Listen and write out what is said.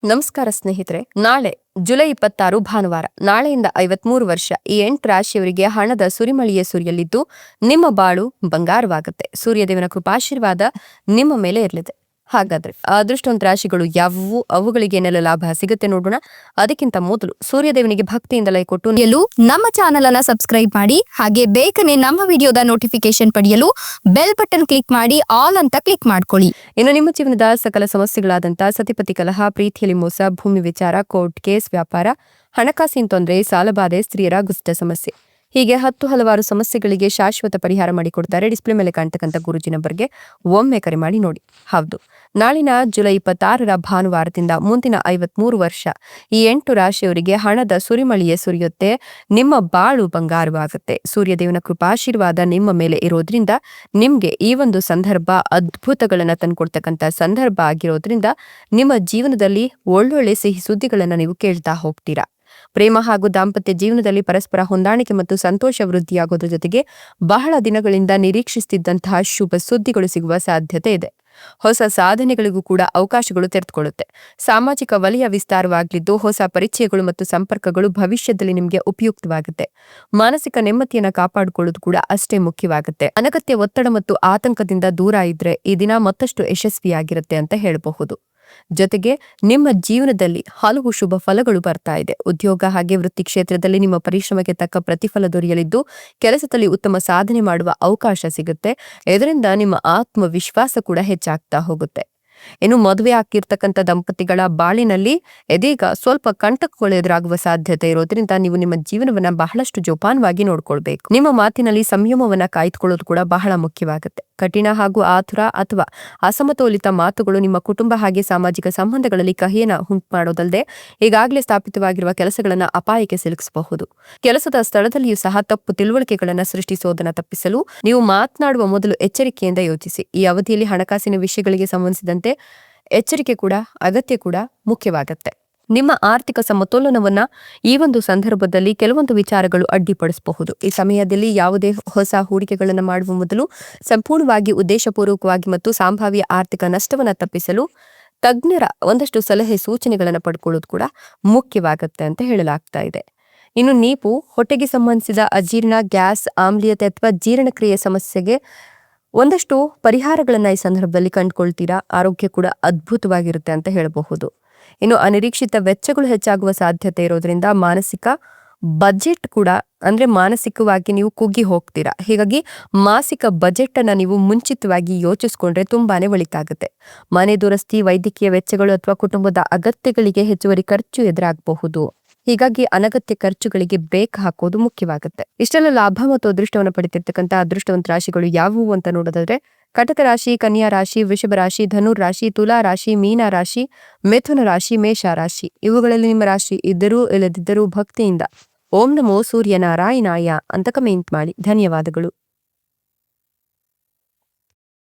ನಮಸ್ಕಾರ ಸ್ನೇಹಿತರೆ. ನಾಳೆ ಜುಲೈ 26 ಭಾನುವಾರ. ನಾಳೆಯಿಂದ 53 ವರ್ಷ ಈ 8 ರಾಶಿಯವರಿಗೆ ಹಣದ ಸುರಿಮಳೆಯೇ ಸುರಿಯಲಿದ್ದು ನಿಮ್ಮ ಬಾಳು ಬಂಗಾರವಾಗುತ್ತೆ. ಸೂರ್ಯದೇವನ ಕೃಪಾಶೀರ್ವಾದ ನಿಮ್ಮ ಮೇಲೆ ಇರಲಿದೆ. ಹಾಗಾದ್ರೆ ಆ ಅದೃಷ್ಟವಂತ ರಾಶಿಗಳು ಯಾವುವು, ಅವುಗಳಿಗೆ ಏನೆಲ್ಲ ಲಾಭ ಸಿಗುತ್ತೆ ನೋಡೋಣ. ಅದಕ್ಕಿಂತ ಮೊದಲು ಸೂರ್ಯದೇವನಿಗೆ ಭಕ್ತಿಯಿಂದ ಲೈ ಕೊಟ್ಟು ನಮ್ಮ ಚಾನೆಲ್ ಅನ್ನ ಸಬ್ಸ್ಕ್ರೈಬ್ ಮಾಡಿ, ಹಾಗೆ ಬೇಗನೆ ನಮ್ಮ ವಿಡಿಯೋದ ನೋಟಿಫಿಕೇಶನ್ ಪಡೆಯಲು ಬೆಲ್ ಬಟನ್ ಕ್ಲಿಕ್ ಮಾಡಿ ಆಲ್ ಅಂತ ಕ್ಲಿಕ್ ಮಾಡ್ಕೊಳ್ಳಿ. ಇನ್ನು ನಿಮ್ಮ ಜೀವನದ ಸಕಲ ಸಮಸ್ಯೆಗಳಾದಂತಹ ಸತಿಪತಿ ಕಲಹ, ಪ್ರೀತಿಯಲ್ಲಿ ಮೋಸ, ಭೂಮಿ ವಿಚಾರ, ಕೋರ್ಟ್ ಕೇಸ್, ವ್ಯಾಪಾರ, ಹಣಕಾಸಿನ ತೊಂದರೆ, ಸಾಲಬಾಧೆ, ಸ್ತ್ರೀಯರ ಗುಪ್ತ ಸಮಸ್ಯೆ, ಹೀಗೆ ಹಲವಾರು ಸಮಸ್ಯೆಗಳಿಗೆ ಶಾಶ್ವತ ಪರಿಹಾರ ಮಾಡಿಕೊಡ್ತಾರೆ. ಡಿಸ್ಪ್ಲೇ ಮೇಲೆ ಕಾಣ್ತಕ್ಕಂಥ ಗುರುಜಿ ನಂಬರ್ಗೆ ಒಮ್ಮೆ ಕರೆ ಮಾಡಿ ನೋಡಿ. ಹೌದು, ನಾಳಿನ ಜುಲೈ 26 ಭಾನುವಾರದಿಂದ ಮುಂದಿನ 53 ವರ್ಷ ಈ 8 ರಾಶಿಯವರಿಗೆ ಹಣದ ಸುರಿಮಳೆಯೇ ಸುರಿಯುತ್ತೆ. ನಿಮ್ಮ ಬಾಳು ಬಂಗಾರವಾಗುತ್ತೆ. ಸೂರ್ಯದೇವನ ಕೃಪಾಶೀರ್ವಾದ ನಿಮ್ಮ ಮೇಲೆ ಇರೋದ್ರಿಂದ ನಿಮ್ಗೆ ಈ ಒಂದು ಸಂದರ್ಭ ಅದ್ಭುತಗಳನ್ನ ತಂದ್ಕೊಡ್ತಕ್ಕಂಥ ಸಂದರ್ಭ ಆಗಿರೋದ್ರಿಂದ ನಿಮ್ಮ ಜೀವನದಲ್ಲಿ ಒಳ್ಳೊಳ್ಳೆ ಸಿಹಿ ಸುದ್ದಿಗಳನ್ನ ನೀವು ಕೇಳ್ತಾ ಹೋಗ್ತೀರಾ. ಪ್ರೇಮ ಹಾಗೂ ದಾಂಪತ್ಯ ಜೀವನದಲ್ಲಿ ಪರಸ್ಪರ ಹೊಂದಾಣಿಕೆ ಮತ್ತು ಸಂತೋಷ ವೃದ್ಧಿಯಾಗೋದ್ರ ಜೊತೆಗೆ ಬಹಳ ದಿನಗಳಿಂದ ನಿರೀಕ್ಷಿಸುತ್ತಿದ್ದಂತಹ ಶುಭ ಸುದ್ದಿಗಳು ಸಿಗುವ ಸಾಧ್ಯತೆ ಇದೆ. ಹೊಸ ಸಾಧನೆಗಳಿಗೂ ಕೂಡ ಅವಕಾಶಗಳು ತೆರೆದುಕೊಳ್ಳುತ್ತೆ. ಸಾಮಾಜಿಕ ವಲಯ ವಿಸ್ತಾರವಾಗಲಿದ್ದು ಹೊಸ ಪರಿಚಯಗಳು ಮತ್ತು ಸಂಪರ್ಕಗಳು ಭವಿಷ್ಯದಲ್ಲಿ ನಿಮಗೆ ಉಪಯುಕ್ತವಾಗುತ್ತೆ. ಮಾನಸಿಕ ನೆಮ್ಮದಿಯನ್ನ ಕಾಪಾಡಿಕೊಳ್ಳೋದು ಕೂಡ ಅಷ್ಟೇ ಮುಖ್ಯವಾಗುತ್ತೆ. ಅನಗತ್ಯ ಒತ್ತಡ ಮತ್ತು ಆತಂಕದಿಂದ ದೂರ ಇದ್ರೆ ಈ ದಿನ ಮತ್ತಷ್ಟು ಯಶಸ್ವಿಯಾಗಿರುತ್ತೆ ಅಂತ ಹೇಳಬಹುದು. ಜೊತೆಗೆ ನಿಮ್ಮ ಜೀವನದಲ್ಲಿ ಹಲವು ಶುಭ ಫಲಗಳು ಬರ್ತಾ ಇದೆ. ಉದ್ಯೋಗ ಹಾಗೆ ವೃತ್ತಿ ಕ್ಷೇತ್ರದಲ್ಲಿ ನಿಮ್ಮ ಪರಿಶ್ರಮಕ್ಕೆ ತಕ್ಕ ಪ್ರತಿಫಲ ದೊರೆಯಲಿದ್ದು ಕೆಲಸದಲ್ಲಿ ಉತ್ತಮ ಸಾಧನೆ ಮಾಡುವ ಅವಕಾಶ ಸಿಗುತ್ತೆ. ಇದರಿಂದ ನಿಮ್ಮ ಆತ್ಮವಿಶ್ವಾಸ ಕೂಡ ಹೆಚ್ಚಾಗ್ತಾ ಹೋಗುತ್ತೆ. ಇನ್ನು ಮದುವೆ ಆಗಿರ್ತಕ್ಕಂಥ ದಂಪತಿಗಳ ಬಾಳಿನಲ್ಲಿ ಇದೀಗ ಸ್ವಲ್ಪ ಕಂಟಕಗಳು ಎದುರಾಗುವ ಸಾಧ್ಯತೆ ಇರೋದ್ರಿಂದ ನೀವು ನಿಮ್ಮ ಜೀವನವನ್ನ ಬಹಳಷ್ಟು ಜೋಪಾನವಾಗಿ ನೋಡ್ಕೊಳ್ಬೇಕು. ನಿಮ್ಮ ಮಾತಿನಲ್ಲಿ ಸಂಯಮವನ್ನ ಕಾಯ್ದುಕೊಳ್ಳೋದು ಕೂಡ ಬಹಳ ಮುಖ್ಯವಾಗುತ್ತೆ. ಕಠಿಣ ಹಾಗೂ ಆತುರ ಅಥವಾ ಅಸಮತೋಲಿತ ಮಾತುಗಳು ನಿಮ್ಮ ಕುಟುಂಬ ಹಾಗೆ ಸಾಮಾಜಿಕ ಸಂಬಂಧಗಳಲ್ಲಿ ಕಹಿಯನ್ನ ಉಂಟು ಮಾಡೋದಲ್ಲದೆ ಈಗಾಗಲೇ ಸ್ಥಾಪಿತವಾಗಿರುವ ಕೆಲಸಗಳನ್ನ ಅಪಾಯಕ್ಕೆ ಸಿಲುಕಿಸಬಹುದು. ಕೆಲಸದ ಸ್ಥಳದಲ್ಲಿಯೂ ಸಹ ತಪ್ಪು ತಿಳುವಳಿಕೆಗಳನ್ನ ಸೃಷ್ಟಿಸೋದನ್ನ ತಪ್ಪಿಸಲು ನೀವು ಮಾತನಾಡುವ ಮೊದಲು ಎಚ್ಚರಿಕೆಯಿಂದ ಯೋಚಿಸಿ. ಈ ಅವಧಿಯಲ್ಲಿ ಹಣಕಾಸಿನ ವಿಷಯಗಳಿಗೆ ಸಂಬಂಧಿಸಿದಂತೆ ಎಚ್ಚರಿಕೆ ಕೂಡ ಅಗತ್ಯ ಕೂಡ ಮುಖ್ಯವಾಗುತ್ತೆ. ನಿಮ್ಮ ಆರ್ಥಿಕ ಸಮತೋಲನವನ್ನ ಈ ಒಂದು ಸಂದರ್ಭದಲ್ಲಿ ಕೆಲವೊಂದು ವಿಚಾರಗಳು ಅಡ್ಡಿಪಡಿಸಬಹುದು. ಈ ಸಮಯದಲ್ಲಿ ಯಾವುದೇ ಹೊಸ ಹೂಡಿಕೆಗಳನ್ನು ಮಾಡುವ ಮೊದಲು ಸಂಪೂರ್ಣವಾಗಿ ಉದ್ದೇಶಪೂರ್ವಕವಾಗಿ ಮತ್ತು ಸಂಭಾವ್ಯ ಆರ್ಥಿಕ ನಷ್ಟವನ್ನ ತಪ್ಪಿಸಲು ತಜ್ಞರ ಒಂದಷ್ಟು ಸಲಹೆ ಸೂಚನೆಗಳನ್ನು ಪಡ್ಕೊಳ್ಳೋದು ಕೂಡ ಮುಖ್ಯವಾಗುತ್ತೆ ಅಂತ ಹೇಳಲಾಗ್ತಾ ಇದೆ. ಇನ್ನು ನೀವು ಹೊಟ್ಟೆಗೆ ಸಂಬಂಧಿಸಿದ ಅಜೀರ್ಣ, ಗ್ಯಾಸ್, ಆಮ್ಲೀಯತೆ ಅಥವಾ ಜೀರ್ಣಕ್ರಿಯೆ ಸಮಸ್ಯೆಗೆ ಒಂದಷ್ಟು ಪರಿಹಾರಗಳನ್ನ ಈ ಸಂದರ್ಭದಲ್ಲಿ ಕಂಡುಕೊಳ್ತೀರಾ. ಆರೋಗ್ಯ ಕೂಡ ಅದ್ಭುತವಾಗಿರುತ್ತೆ ಅಂತ ಹೇಳಬಹುದು. ಇನ್ನು ಅನಿರೀಕ್ಷಿತ ವೆಚ್ಚಗಳು ಹೆಚ್ಚಾಗುವ ಸಾಧ್ಯತೆ ಇರೋದ್ರಿಂದ ಮಾನಸಿಕ ಬಜೆಟ್ ಕೂಡ ಅಂದ್ರೆ ಮಾನಸಿಕವಾಗಿ ನೀವು ಕುಗ್ಗಿ ಹೋಗ್ತೀರಾ. ಹೀಗಾಗಿ ಮಾಸಿಕ ಬಜೆಟ್ ಅನ್ನ ನೀವು ಮುಂಚಿತವಾಗಿ ಯೋಚಿಸ್ಕೊಂಡ್ರೆ ತುಂಬಾನೇ ಒಳಿತಾಗುತ್ತೆ. ಮನೆ ದುರಸ್ತಿ, ವೈದ್ಯಕೀಯ ವೆಚ್ಚಗಳು ಅಥವಾ ಕುಟುಂಬದ ಅಗತ್ಯಗಳಿಗೆ ಹೆಚ್ಚುವರಿ ಖರ್ಚು ಎದುರಾಗಬಹುದು. ಹೀಗಾಗಿ ಅನಗತ್ಯ ಖರ್ಚುಗಳಿಗೆ ಬ್ರೇಕ್ ಹಾಕೋದು ಮುಖ್ಯವಾಗುತ್ತೆ. ಇಷ್ಟೆಲ್ಲ ಲಾಭ ಮತ್ತು ಅದೃಷ್ಟವನ್ನು ಪಡೆದಿರ್ತಕ್ಕಂಥ ಅದೃಷ್ಟವಂತ ರಾಶಿಗಳು ಯಾವುವು ಅಂತ ನೋಡೋದಾದ್ರೆ ಕಟಕ ರಾಶಿ, ಕನ್ಯಾ ರಾಶಿ, ವೃಷಭ ರಾಶಿ, ಧನುರ್ ರಾಶಿ, ತುಲಾ ರಾಶಿ, ಮೀನ ರಾಶಿ, ಮಿಥುನ ರಾಶಿ, ಮೇಷ ರಾಶಿ. ಇವುಗಳಲ್ಲಿ ನಿಮ್ಮ ರಾಶಿ ಇದ್ದರೂ ಇಲ್ಲದಿದ್ದರೂ ಭಕ್ತಿಯಿಂದ ಓಂ ನಮೋ ಸೂರ್ಯ ನಾರಾಯಣಾಯ ಅಂತ ಕಮೆಂಟ್ ಮಾಡಿ. ಧನ್ಯವಾದಗಳು.